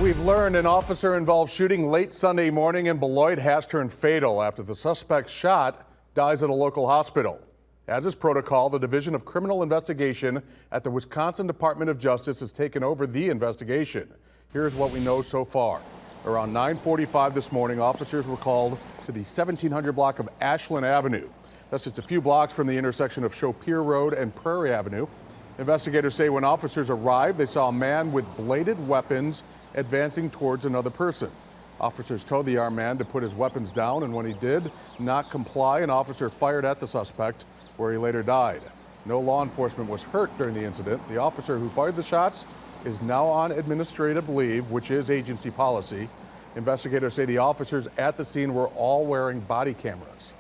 We've learned an officer-involved shooting late Sunday morning in Beloit has turned fatal after the suspect shot dies at a local hospital. As is protocol, the Division of Criminal Investigation at the Wisconsin Department of Justice has taken over the investigation. Here's what we know so far. Around 9:45 this morning, officers were called to the 1700 block of Ashland Avenue. That's just a few blocks from the intersection of Chopir Road and Prairie Avenue. Investigators say when officers arrived, they saw a man with bladed weapons advancing towards another person. Officers told the armed man to put his weapons down, and when he did not comply, an officer fired at the suspect, where he later died. No law enforcement was hurt during the incident. The officer who fired the shots is now on administrative leave, which is agency policy. Investigators say the officers at the scene were all wearing body cameras.